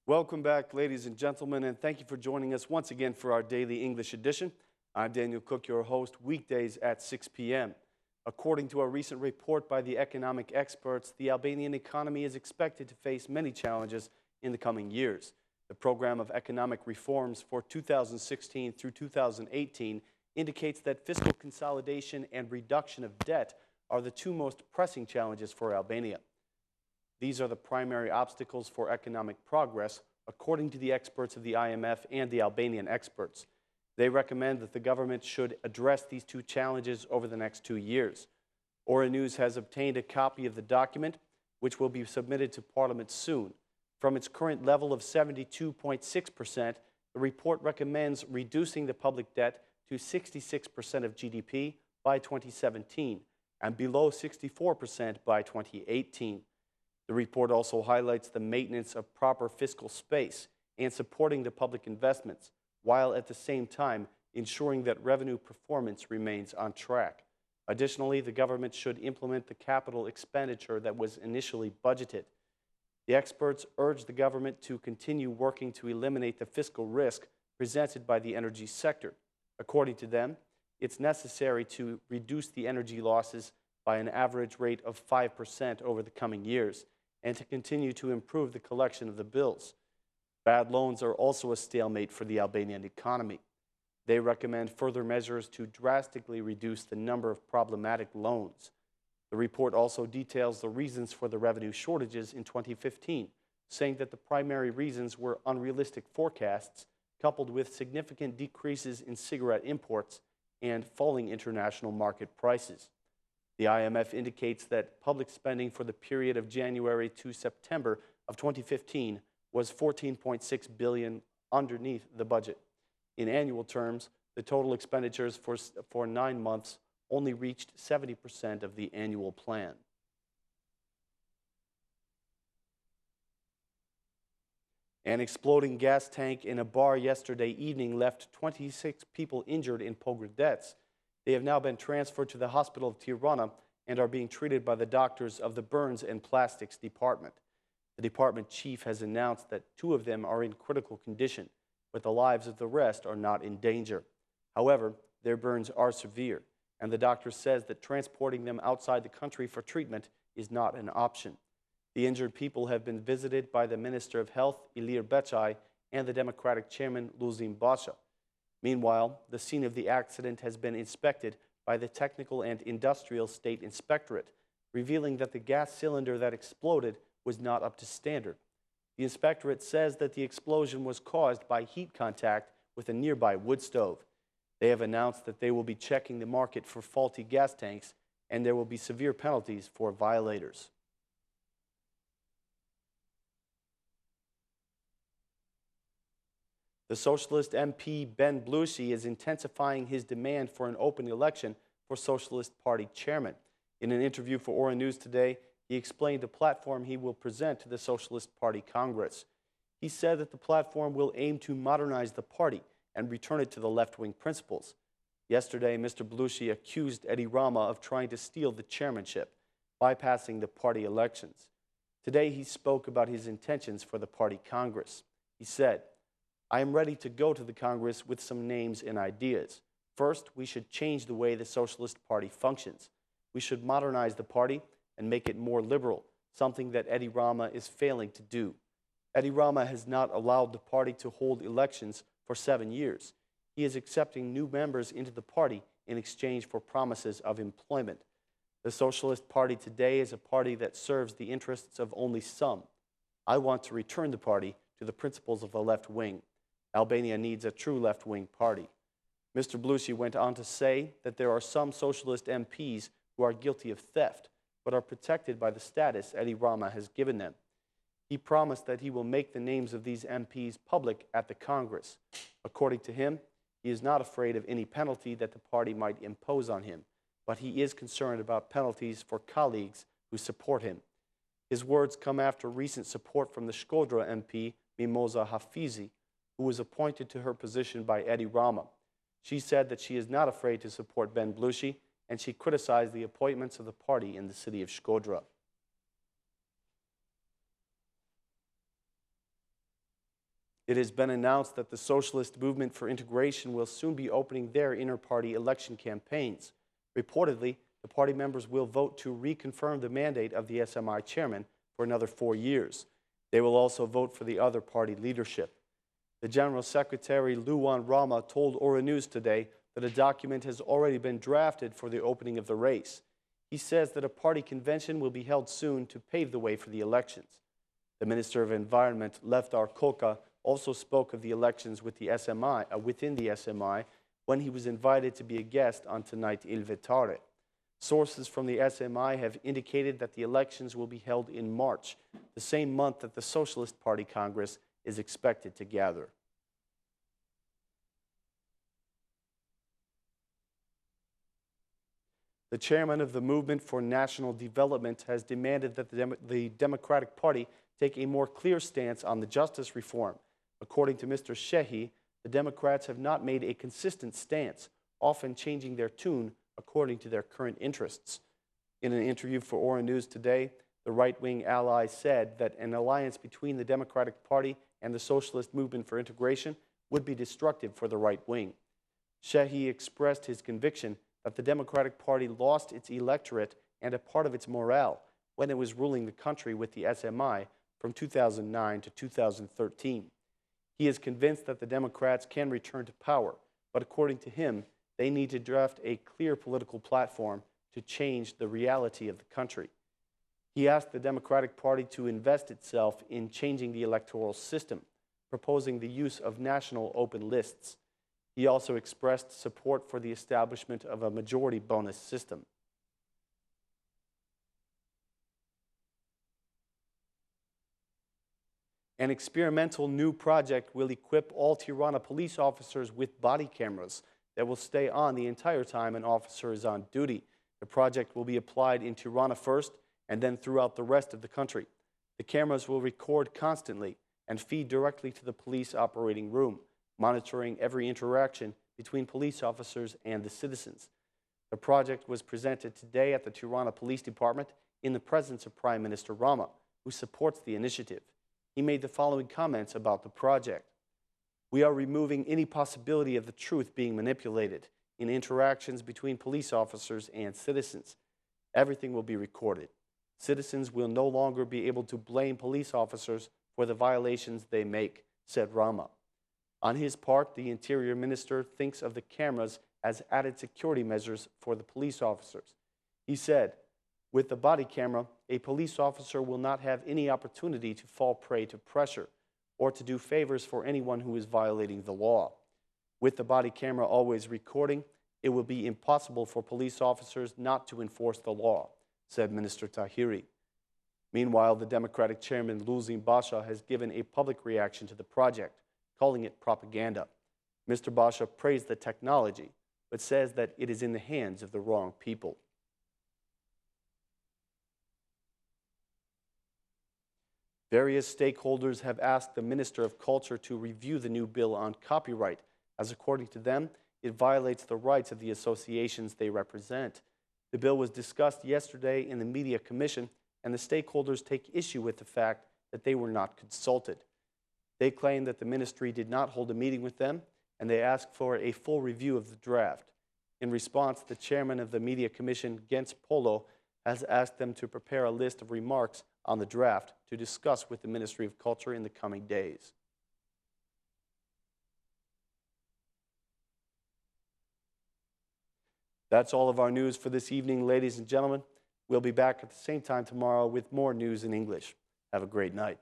Welcome back, ladies and gentlemen, and thank you for joining us once again for our daily English edition. I'm Daniel Cook, your host, weekdays at 6 p.m. According to a recent report by the economic experts, the Albanian economy is expected to face many challenges in the coming years. The program of economic reforms for 2016 through 2018 indicates that fiscal consolidation and reduction of debt are the two most pressing challenges for Albania. These are the primary obstacles for economic progress, according to the experts of the IMF and the Albanian experts. They recommend that the government should address these two challenges over the next 2 years. Ora News has obtained a copy of the document, which will be submitted to Parliament soon. From its current level of 72.6%, the report recommends reducing the public debt to 66% of GDP by 2017 and below 64% by 2018. The report also highlights the maintenance of proper fiscal space and supporting the public investments, while at the same time ensuring that revenue performance remains on track. Additionally, the government should implement the capital expenditure that was initially budgeted. The experts urge the government to continue working to eliminate the fiscal risk presented by the energy sector. According to them, it's necessary to reduce the energy losses by an average rate of 5% over the coming years, and to continue to improve the collection of the bills. Bad loans are also a stalemate for the Albanian economy. They recommend further measures to drastically reduce the number of problematic loans. The report also details the reasons for the revenue shortages in 2015, saying that the primary reasons were unrealistic forecasts coupled with significant decreases in cigarette imports and falling international market prices. The IMF indicates that public spending for the period of January to September of 2015 was 14.6 billion underneath the budget. In annual terms, the total expenditures for 9 months only reached 70% of the annual plan. An exploding gas tank in a bar yesterday evening left 26 people injured in pogradec. They have now been transferred to the hospital of Tirana and are being treated by the doctors of the Burns and Plastics Department. The department chief has announced that 2 of them are in critical condition, but the lives of the rest are not in danger. However, their burns are severe, and the doctor says that transporting them outside the country for treatment is not an option. The injured people have been visited by the Minister of Health, Ilir Becaj, and the Democratic Chairman, Luzim Basha. Meanwhile, the scene of the accident has been inspected by the Technical and Industrial State Inspectorate, revealing that the gas cylinder that exploded was not up to standard. The inspectorate says that the explosion was caused by heat contact with a nearby wood stove. They have announced that they will be checking the market for faulty gas tanks, and there will be severe penalties for violators. The Socialist MP Ben Blushi is intensifying his demand for an open election for Socialist Party chairman. In an interview for Ora News today, he explained the platform he will present to the Socialist Party Congress. He said that the platform will aim to modernize the party and return it to the left-wing principles. Yesterday, Mr. Blushi accused Edi Rama of trying to steal the chairmanship, bypassing the party elections. Today, he spoke about his intentions for the party Congress. He said, "I am ready to go to the Congress with some names and ideas. First, we should change the way the Socialist Party functions. We should modernize the party and make it more liberal, something that Edi Rama is failing to do. Edi Rama has not allowed the party to hold elections for 7 years. He is accepting new members into the party in exchange for promises of employment. The Socialist Party today is a party that serves the interests of only some. I want to return the party to the principles of the left wing. Albania needs a true left-wing party." Mr. Blushi went on to say that there are some socialist MPs who are guilty of theft, but are protected by the status Edi Rama has given them. He promised that he will make the names of these MPs public at the Congress. According to him, he is not afraid of any penalty that the party might impose on him, but he is concerned about penalties for colleagues who support him. His words come after recent support from the Shkodra MP, Mimoza Hafizi, who was appointed to her position by Edi Rama. She said that she is not afraid to support Ben Blushi, and she criticized the appointments of the party in the city of Shkodra. It has been announced that the Socialist Movement for Integration will soon be opening their inter-party election campaigns. Reportedly, the party members will vote to reconfirm the mandate of the SMI chairman for another 4 years. They will also vote for the other party leadership. The General Secretary Luwan Rama told Ora News today that a document has already been drafted for the opening of the race. He says that a party convention will be held soon to pave the way for the elections. The Minister of Environment, Leftar Koka, also spoke of the elections with the within the SMI when he was invited to be a guest on Tonight Il Vetare. Sources from the SMI have indicated that the elections will be held in March, the same month that the Socialist Party Congress is expected to gather. The chairman of the Movement for National Development has demanded that the Democratic Party take a more clear stance on the justice reform. According to Mr. Shehi, the Democrats have not made a consistent stance, often changing their tune according to their current interests. In an interview for Ora News today, the right-wing ally said that an alliance between the Democratic Party and the Socialist Movement for Integration would be destructive for the right wing. Shehi expressed his conviction that the Democratic Party lost its electorate and a part of its morale when it was ruling the country with the SMI from 2009 to 2013. He is convinced that the Democrats can return to power, but according to him, they need to draft a clear political platform to change the reality of the country. He asked the Democratic Party to invest itself in changing the electoral system, proposing the use of national open lists. He also expressed support for the establishment of a majority bonus system. An experimental new project will equip all Tirana police officers with body cameras that will stay on the entire time an officer is on duty. The project will be applied in Tirana first and then throughout the rest of the country. The cameras will record constantly and feed directly to the police operating room, monitoring every interaction between police officers and the citizens. The project was presented today at the Tirana Police Department in the presence of Prime Minister Rama, who supports the initiative. He made the following comments about the project. We are removing any possibility of the truth being manipulated in interactions between police officers and citizens. Everything will be recorded. Citizens will no longer be able to blame police officers for the violations they make, said Rama. On his part, the Interior Minister thinks of the cameras as added security measures for the police officers. He said, with the body camera, a police officer will not have any opportunity to fall prey to pressure or to do favors for anyone who is violating the law. With the body camera always recording, it will be impossible for police officers not to enforce the law, said Minister Tahiri. Meanwhile, the Democratic chairman Luzim Basha has given a public reaction to the project, calling it propaganda. Mr. Basha praised the technology, but says that it is in the hands of the wrong people. Various stakeholders have asked the Minister of Culture to review the new bill on copyright, as according to them, it violates the rights of the associations they represent. The bill was discussed yesterday in the Media Commission, and the stakeholders take issue with the fact that they were not consulted. They claim that the ministry did not hold a meeting with them, and they ask for a full review of the draft. In response, the chairman of the Media Commission, Gens Polo, has asked them to prepare a list of remarks on the draft to discuss with the Ministry of Culture in the coming days. That's all of our news for this evening, ladies and gentlemen. We'll be back at the same time tomorrow with more news in English. Have a great night.